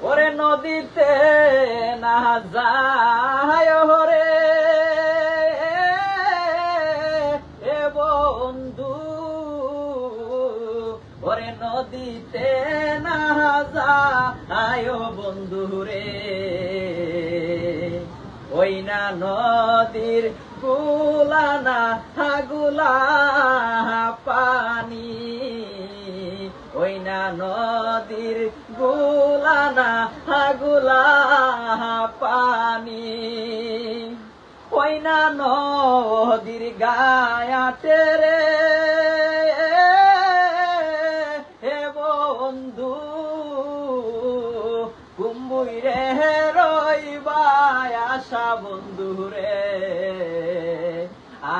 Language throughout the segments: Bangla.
ওরে নদীতে না যায় হরে এ বন্ধু, ওরে নদীতে না যায় বন্ধু রে, ওই না নদীর গুলানা গুলা পানি, ওই না নদীর গুলানা গুলা পানি, ওই না নদীর গায়াতে রে হে বন্ধু, কুম্বুই রে রইবা আশা বন্ধু রে,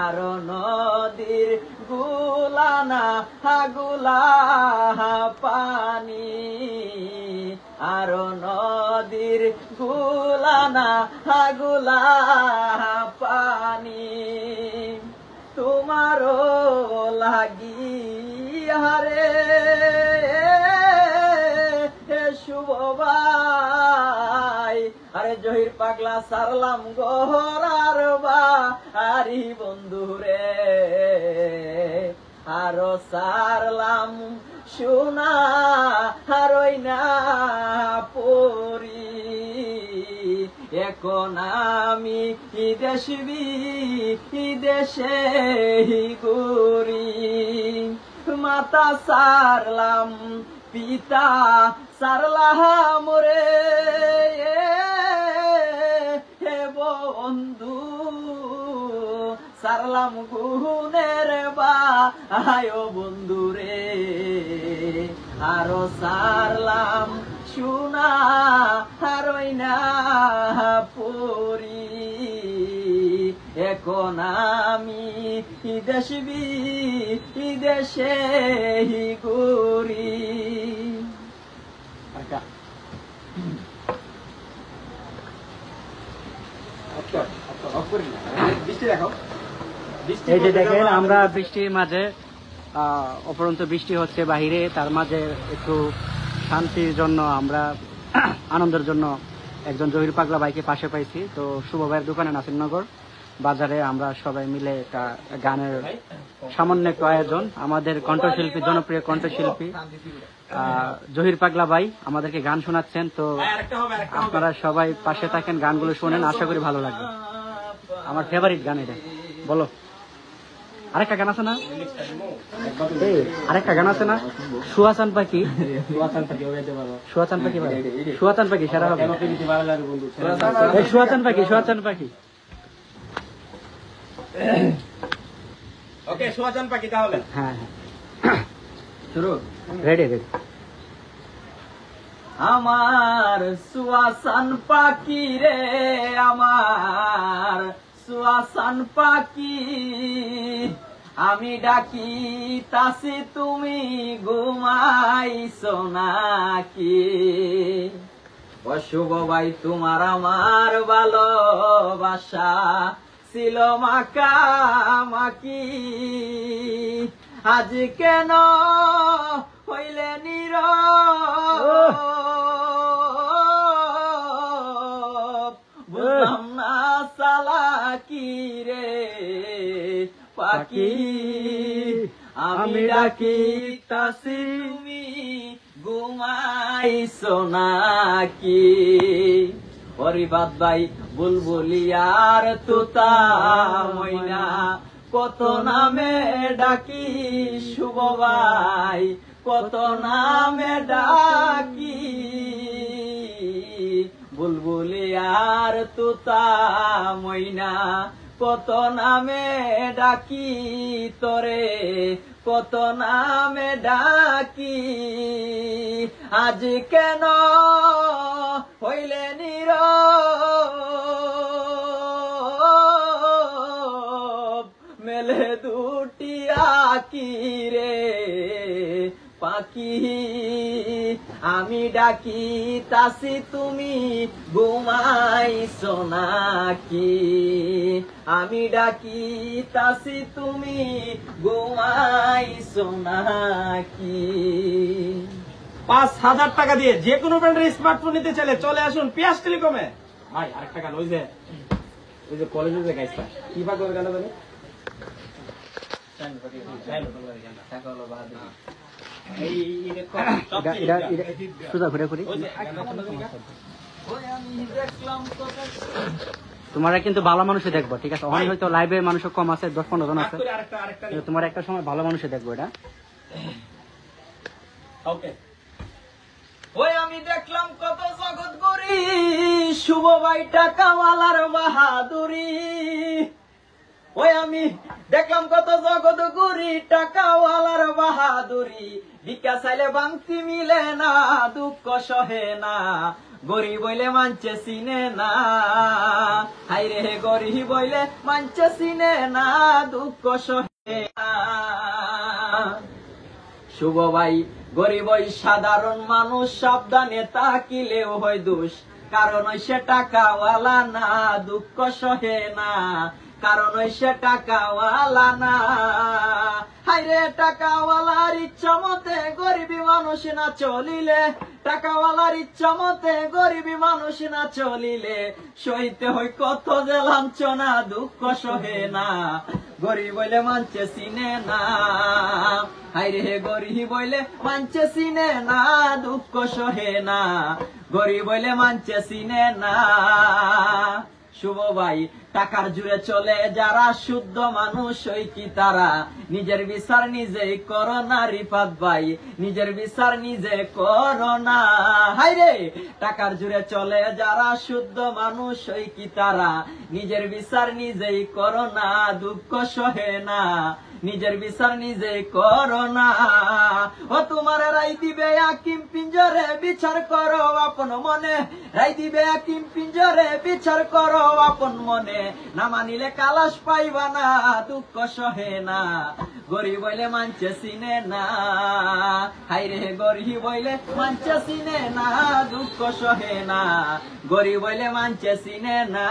আর নদীর গুলানা গুলা পানি, আর নদীর গুলানা গুলা পানি, তোমারও লাগি হারে শুভ ভাই, আরে জহির পাগলা সারলাম গোহরার বাড়ি বন্ধু রে, আরো সারলাম সোনা হারই না পরি, এখন আমি দেশে ঘুরি, মাতা সারলাম পিতা সারলাম রে হে বন্ধু, সারলাম গুনের বায় বন্ধু রে, আরো সারলাম সোনা হারই না পরি, এখন আমি দেশে ঘুরি। এই যে দেখেন আমরা বৃষ্টির মাঝে অপরন্ত বৃষ্টি হচ্ছে বাহিরে, তার মাঝে একটু শান্তির জন্য আমরা আনন্দের জন্য একজন জহির পাগলা ভাইকে পাশে পাইছি। তো শুভ ভাইয়ের দোকানে নাসিরনগর বাজারে আমরা সবাই মিলে একটা গানের সামান্য একটু আয়োজন, আমাদের কণ্ঠশিল্পী জনপ্রিয় কণ্ঠশিল্পী জহির পাগলা ভাই আমাদেরকে গান শোনাচ্ছেন। তো আপনারা সবাই পাশে থাকেন, গানগুলো শোনেন, আশা করি ভালো লাগবে। আমার ফেভারিট গান এটা। বলো আরেকটা গান আছে না, আরেকটা গান আছে না, সুহাসান পাখি, সুহাসান পাখি, সুহাসান পাখি সারা হবে, সুহাসান পাখি, সুহাসান পাখি। ওকে সুহাসান পাখি তাহলে। হ্যাঁ শুরু, রেডি রেডি। আমার সুহাসান পাখি রে, আমার সুহাসান পাখি, আমি ডাকি তাসি তুমি ঘুমাইছো নাকি, অশুভ ভাই তোমার আমার ভালোবাসা ছিল মাখামাখি, আজ কেন হইলে নীরব, বুঝলাম না চালাকি রে পাখি, আমি ডাকি তাসি তুমি ঘুমাইছো নাকি, হরিবাদ ভাই বুলবুলিয়ার তুতা ময়না কত নামে ডাকি, শুভ ভাই কত নামে ডাকি, বুলবুলিয়ার তুতা ময়না কত নামে ডাকি তোরে, কত নামে ডাকি, আজ কেন হইলে নীরব, মেলে দুটি আকি রে পাখি আমি ডাকি তাসি তুমি ঘুমাইছো নাকি আমি ডাকি তাসি তুমি ঘুমাইছো নাকি 5,000 টাকা দিয়ে যে কোনো ব্র্যান্ডের স্মার্টফোন নিতে চাইলে চলে আসুন পিয়াস টেলিকমে। ভাই আরেকটা গান ওই যে কলেজে যে গাইছা কি বা করে গান জানি সোজা ঘুরে ঘুরি তোমার কিন্তু ভালো মানুষে দেখবো, ঠিক আছে? অনেক হয়তো লাইভে মানুষ কম আছে, 10-15 জন আছে, তোমার একটা সময় ভালো মানুষে দেখবো এটা। ওকে। ওই আমি দেখলাম কত জগৎ গরি শুভ ভাই টাকাওয়ালার বাহাদুরি ওই আমি দেখলাম কত জগৎ গরি টাকাওয়ালার বাহাদুরি ভিক্ষা চাইলে বাংতি মিলে না দুঃখ সহে না গরিব বইলে মানছে চিনে না হাইরে গরিব বইলে মানছে চিনে না দুঃখ সহে না শুভ ভাই গরিব ওই সাধারণ মানুষ সাবধানে তাকিলেও হয় দোষ কারণ ওই সে টাকাওয়ালা না দুঃখ সহে না কারণ ওই সে টাকাওয়ালা না হাইরে টাকাওয়ালার ইচ্ছা মতে গরিবী মানুষ না চলিলে টাকাওয়ালার ইচ্ছা মতে গরিবী মানুষ না চলিলে সইতে হয় কত যে লাঞ্ছনা দুঃখ সহে না গরিব বইলে মানছে চিনে না হাইরে গরিব বইলে মানছে চিনে না দুঃখ সহে না গরিব বইলে মানছে চিনে না শুভ ভাই টাকার জুড়ে চলে যারা শুদ্ধ মানুষ ওই কি তারা নিজের বিচার নিজেই করো না রিফাত ভাই নিজের বিচার নিজে করো না হাইরে টাকার জুড়ে চলে যারা শুদ্ধ মানুষ ওই কি তারা নিজের বিচার নিজেই করো না দুঃখ সহে না নিজের বিচার নিজে করো না ও তোমার রাই দিবে আকিম পিঞ্জরে বিচার করো আপন মনে রাই দিবে আকিম পিঞ্জরে বিচার করো আপন মনে না মানিলে কালাশ পাইবা না দুঃখ সহে না গরিব বইলে মানছে চিনে না হাইরে গরিব বইলে মানছে চিনে না দুঃখ সহে না গরিব বইলে মানছে চিনে না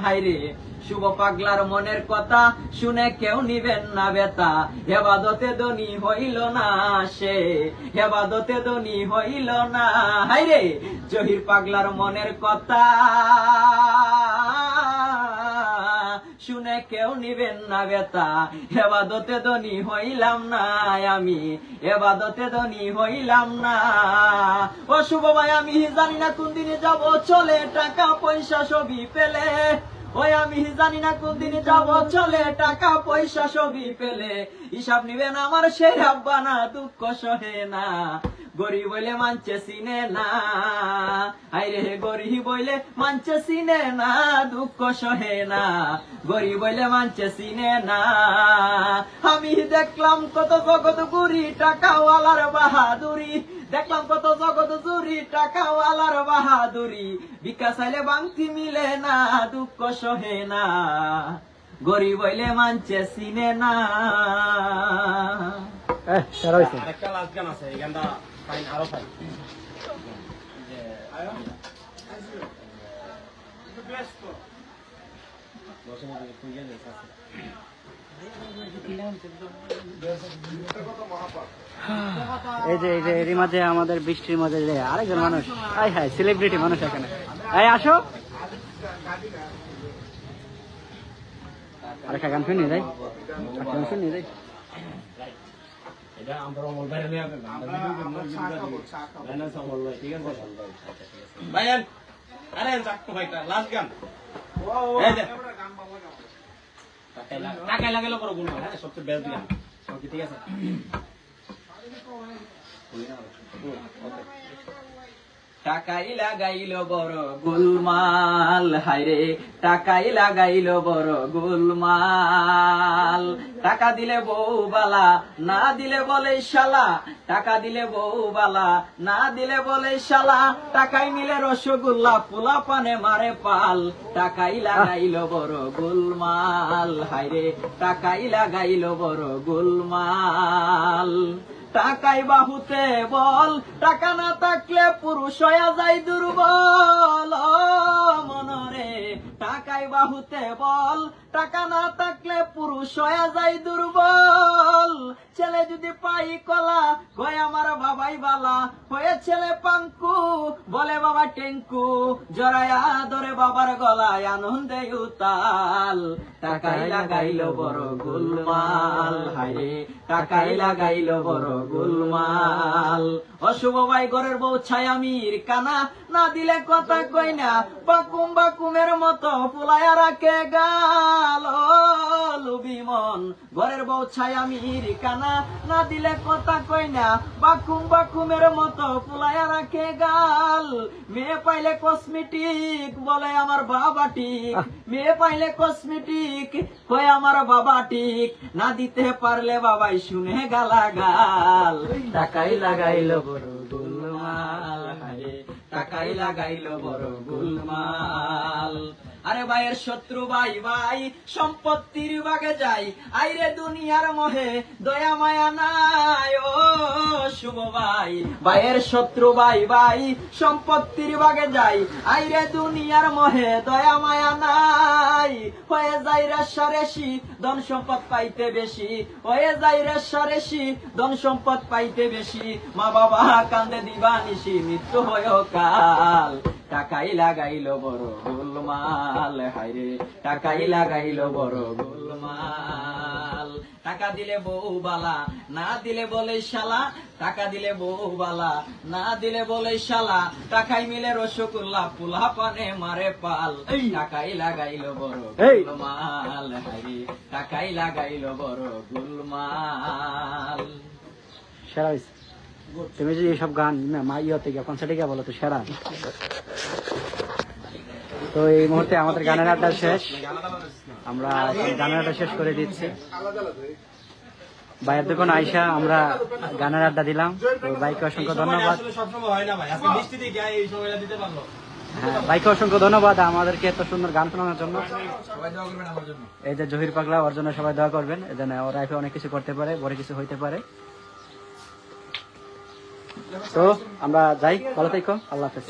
হাইরে শুভ পাগলার মনের কথা শুনে কেউ নিবেন না বেতা হেবাদতে ধনী হইল না সে হেবাদতে ধনী হইল না হাইরে জহির পাগলার মনের কথা শুনে কেউ নিবেন না বেতা হেবাদতে ধনী হইলাম না আমি হেবাদতে ধনী হইলাম না ও শুভ ভাই আমি জানি না কোন দিনে যাব চলে টাকা পয়সা সবই পেলে ওই আমি জানি না কোন দিনে যাব চলে টাকা পয়সা সবই পেলে হিসাব নিবেন আমার সেই আব্বা না দুঃখ সহে না গরিব বইলে মানছে চিনে না আইরে গরিব বইলে মানছে চিনে না দুঃখ সহে না গরিব বইলে মানছে চিনে না আমি দেখলাম কত জগৎ গুরি টাকাওয়ালার বাহাদুরি দেখলাম কত জগৎ জুরি টাকাওয়ালার বাহাদুরি ভিক্ষা চাইলে বাংতি মিলে না দুঃখ সহে না গরিব বইলে মানছে চিনে না আরেকটা লাস্ট গান আছে এই গানটা ফাইন আরো ফাইন এই যে এরই মাঝে আমাদের বৃষ্টির মাঝে যে আরেকজন মানুষ হাই হাই সেলিব্রিটি মানুষ এখানে এই আসো আরেকটা গান শুনি যাই গান শুনি যাই এটা আমরা মোবাইলে নিয়ে ঠিক আছে ভাইয়ান আরে যাকতো ভাইটা লাস্ট গান এই যে টাকা লাগাইলো বড় গুণ হ্যাঁ সবচেয়ে বেস্ট গান ওকে ঠিক আছে টাকাই লাগাইল বড় গোলমাল হাইরে টাকাই লাগাইল বড় গোলমাল টাকা দিলে বউ বালা না দিলে বলে শালা টাকা দিলে বউ বালা না দিলে বলে শালা টাকাই মিলে রসগোল্লা পোলা পানে মারে পাল টাকাই লাগাইল বড় গোলমাল হাইরে টাকাই লাগাইল বড় গোলমাল টাকাই বাহুতে বল, টাকা না থাকলে পুরুষ হয়ে যায় দুর্বল। ও মনরে টাকাই বাহুতে বল, টাকা না থাকলে পুরুষ হয়ে যায় দুর্বল। ছেলে যদি পাই কলা কয় আমার বাবাই বালা, হয়ে ছেলে পাঙ্কু বলে বাবা টেঙ্কু, জড়ায়া ধরে বাবার গলায় আনন্দে উতাল। টাকাই লাগাইলো বড় গোলমাল, হায়রে টাকাই লাগাইলো বড় গোলমাল। অশুভ ভাই ঘরের বউ ছায়ামির কানা, না দিলে কথা কই না বাকুম বাকুমের মতো ফুলায়া রাখে গাল। লুবি মন ঘরের বউ ছায়ামির কানা, না দিলে কথা কই না বাকুম বাকুমের মতো ফুলায়া রাখে গাল। মেয়ে পাইলে কসমেটিক বলে আমার বাবা ঠিক, মেয়ে পাইলে কসমেটিক কয় আমার বাবা ঠিক, না দিতে পারলে বাবাই শুনে গালাগাল। টাকাই লাগাইলো বড় গোলমাল, হায় টাকাই লাগাইলো বড় গোলমাল। আরে ভাইয়ের শত্রু ভাই ভাই সম্পত্তির বাগে যাই, আইরে দুনিয়ার মোহে দয়া মায়া নাই। ও শুভ ভাই ভাইয়ের শত্রু ভাই ভাই সম্পত্তির বাগে যাই, আইরে দুনিয়ার মোহে দয়া মায়া নাই। হয়ে যাই রেশারেশি ধন সম্পদ পাইতে বেশি, হয়ে যাই রেশারেশি ধন সম্পদ পাইতে বেশি। মা বাবা কান্দে দিবানিশি মৃত্যু হয় কাল। টাকাই লাগাইলো বড় গোলমাল, হায়রে টাকাই লাগাইলো বড় গোলমাল। টাকা দিলে বউ বালা, না দিলে বলে শালা, টাকা দিলে বউ বালা, না দিলে বলে শালা। টাকাই মিলে রসগোল্লা, পোলা পানে মারে পাল। টাকাই লাগাইলো বড় গোলমাল, হায়রে টাকাই লাগাইলো বড় গোলমাল। সেরা হয়েছে। তুমি যদি এইসব গান ইয়েতে গিয়ে কনসার্টে গিয়ে বলো তো সেরা। তো এই মুহূর্তে আমাদের গানের আড্ডা শেষ, আমরা গানের আড্ডা শেষ করে দিচ্ছি। ভাইয়ের দোকান আইসা আমরা গানের আড্ডা দিলাম। তো ভাইকে অসংখ্য ধন্যবাদ। হ্যাঁ, ভাইকে অসংখ্য ধন্যবাদ আমাদেরকে এত সুন্দর গান শোনানোর জন্য। এই যে জহির পাগলা, ওর জন্য সবাই দোয়া করবেন, এই জন্য ওর লাইফে অনেক কিছু করতে পারে, বড় কিছু হইতে পারে। তো আমরা যাই, ভালো থেকো, আল্লাহ হাফেজ।